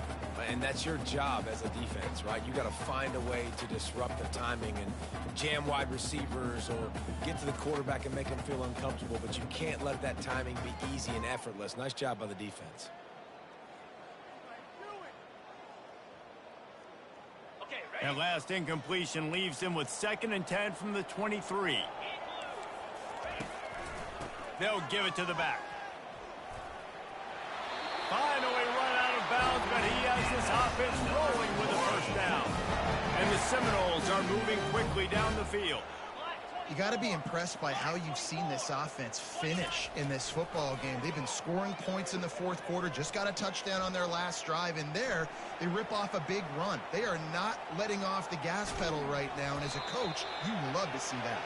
B: And that's your job as a defense, right? You got to find a way to disrupt the timing and jam wide receivers or get to the quarterback and make him feel uncomfortable, but you can't let that timing be easy and effortless. Nice job by the defense.
A: That last incompletion leaves him with 2nd and 10 from the 23. They'll give it to the back. Finally run out of bounds, but he has this offense rolling with a first down. And the Seminoles are moving quickly down the field.
C: You got to be impressed by how you've seen this offense finish in this football game. They've been scoring points in the fourth quarter, just got a touchdown on their last drive, and there they rip off a big run. They are not letting off the gas pedal right now, and as a coach, you love to see that.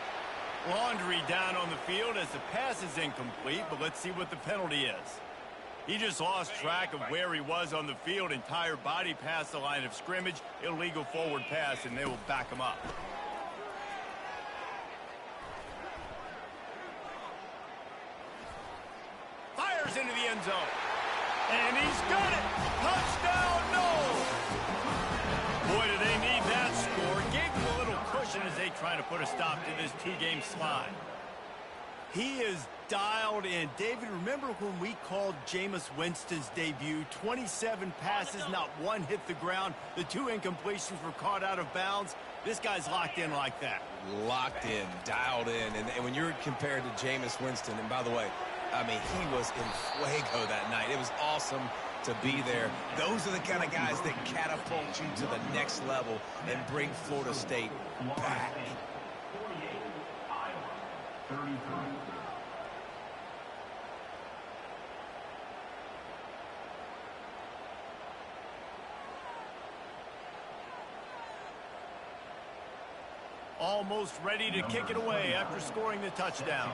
A: Laundry down on the field as the pass is incomplete, but let's see what the penalty is. He just lost track of where he was on the field. Entire body past the line of scrimmage. Illegal forward pass, and they will back him up. Fires into the end zone. And he's got it. Touchdown, no. Boy, do they need that score. Gave them a little cushion as they try to put a stop to this two-game slide. He is dialed in. David, remember when we called Jameis Winston's debut? 27 passes, not one hit the ground. The 2 incompletions were caught out of bounds. This guy's locked in like that.
B: Locked in, dialed in. And when you're compared to Jameis Winston, and by the way, I mean, he was in fuego that night. It was awesome to be there. Those are the kind of guys that catapult you to the next level and bring Florida State back.
D: 48, Iowa, 33.
A: Almost ready to kick it away after scoring the touchdown.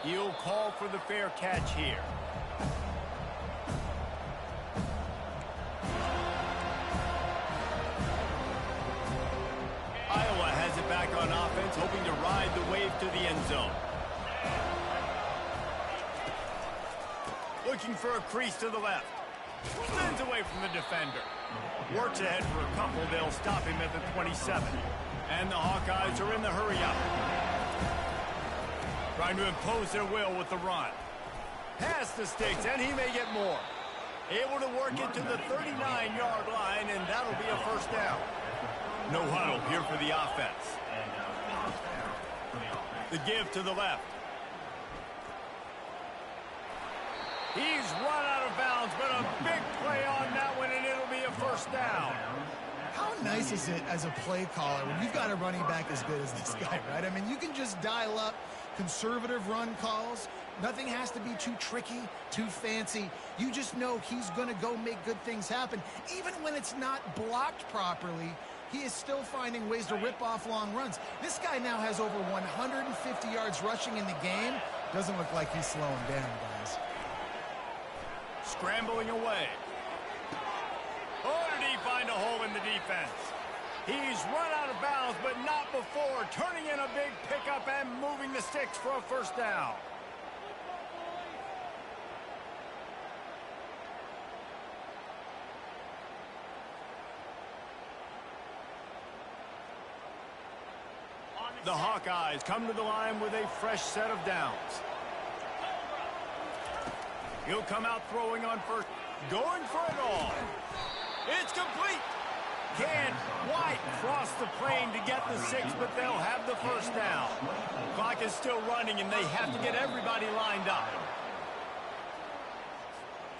A: He'll call for the fair catch here. Iowa has it back on offense, hoping to ride the wave to the end zone. Looking for a crease to the left. Spins away from the defender. Works ahead for a couple. They'll stop him at the 27. And the Hawkeyes are in the hurry-up. Trying to impose their will with the run. Past the sticks, and he may get more. Able to work it to the 39-yard line, and that'll be a first down. No huddle here for the offense. The give to the left. He's run out of bounds, but a big play on that one first down.
C: How nice is it as a play caller when you've got a running back as good as this guy, right? I mean, you can just dial up conservative run calls. Nothing has to be too tricky, too fancy. You just know he's going to go make good things happen. Even when it's not blocked properly, he is still finding ways to rip off long runs. This guy now has over 150 yards rushing in the game. Doesn't look like he's slowing down, guys.
A: Scrambling away. Oh, did he find a hole in the defense? He's run out of bounds, but not before turning in a big pickup and moving the sticks for a first down. The Hawkeyes come to the line with a fresh set of downs. He'll come out throwing on first, going for it all. It's complete. Can White cross the plane to get the 6, but they'll have the first down. Clock is still running, and they have to get everybody lined up.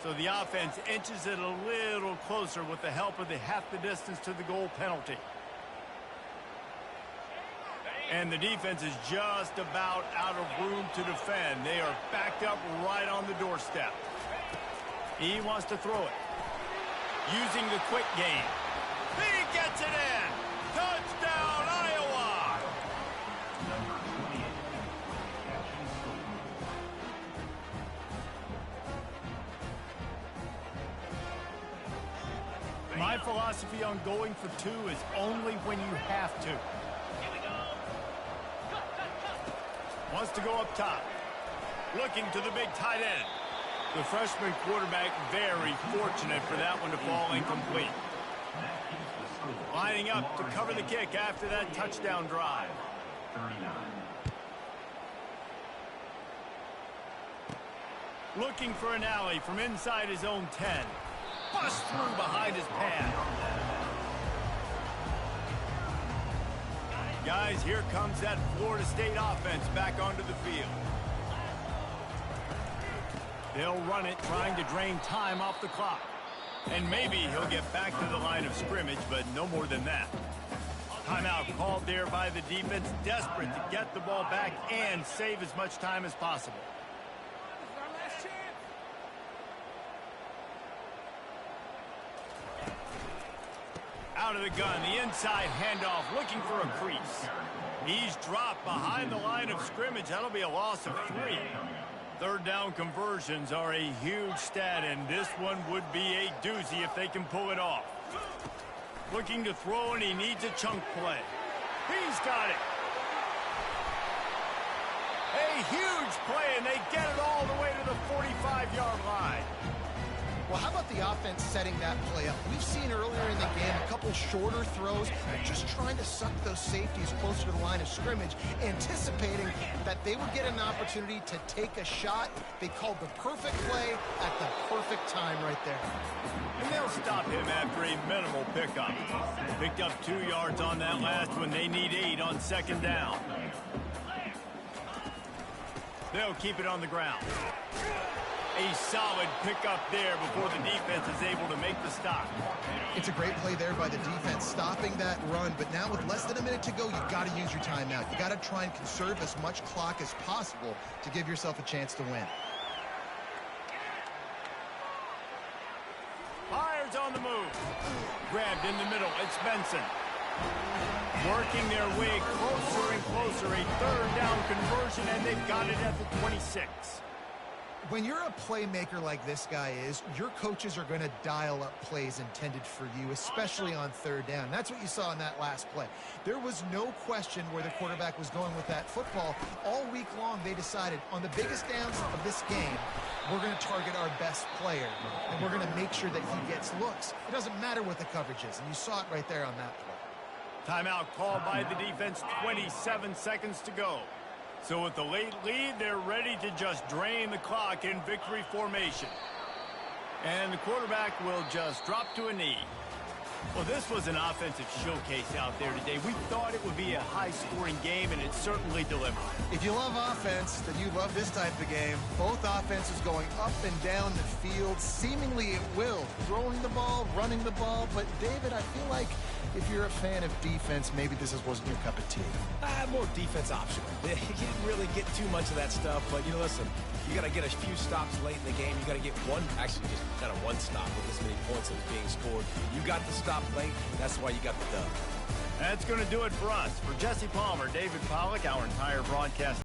A: So the offense inches it a little closer with the help of the half the distance to the goal penalty. And the defense is just about out of room to defend. They are backed up right on the doorstep. He wants to throw it. Using the quick game. He gets it in. Touchdown, Iowa. My philosophy on going for 2 is only when you have to. Wants to go up top. Looking to the big tight end. The freshman quarterback very fortunate for that one to fall incomplete. Lining up to cover the kick after that touchdown drive.
D: 39.
A: Looking for an alley from inside his own 10. Bust through behind his pad. Guys, here comes that Florida State offense back onto the field. They'll run it, trying to drain time off the clock. And maybe he'll get back to the line of scrimmage, but no more than that. Timeout called there by the defense, desperate to get the ball back and save as much time as possible. Out of the gun, the inside handoff, looking for a crease. He's dropped behind the line of scrimmage. That'll be a loss of 3. Third down conversions are a huge stat, and this one would be a doozy if they can pull it off. Looking to throw, and he needs a chunk play. He's got it. A huge play, and they get it all the way to the 45-yard line.
C: Well, how about the offense setting that play up? We've seen earlier in the game a couple shorter throws, just trying to suck those safeties closer to the line of scrimmage, anticipating that they would get an opportunity to take a shot. They called the perfect play at the perfect time right there.
A: And they'll stop him after a minimal pickup. Picked up 2 yards on that last one. They need 8 on second down. They'll keep it on the ground. A solid pickup there before the defense is able to make the stop.
C: It's a great play there by the defense, stopping that run. But now with less than a minute to go, you've got to use your timeout. You've got to try and conserve as much clock as possible to give yourself a chance to win.
A: Fires on the move. Grabbed in the middle. It's Benson. Working their way closer and closer. A third down conversion, and they've got it at the 26.
C: When you're a playmaker like this guy is, your coaches are going to dial up plays intended for you, especially on third down. That's what you saw in that last play. There was no question where the quarterback was going with that football. All week long, they decided on the biggest downs of this game, we're going to target our best player, and we're going to make sure that he gets looks. It doesn't matter what the coverage is, and you saw it right there on that play.
A: Timeout called by the defense, 27 seconds to go. So with the late lead, they're ready to just drain the clock in victory formation. And the quarterback will just drop to a knee. Well, this was an offensive showcase out there today. We thought it would be a high-scoring game, and it certainly delivered.
C: If you love offense, then you love this type of game. Both offenses going up and down the field, seemingly at will. Throwing the ball, running the ball. But, David, I feel like if you're a fan of defense, maybe this wasn't your cup of tea.
B: More defense optional. You didn't really get too much of that stuff, but, listen, you got to get a few stops late in the game. You got to get actually just kind of one stop with this many points that was being scored. You got the stop late. That's why you got the dub.
A: That's going to do it for us. For Jesse Palmer, David Pollack, our entire broadcast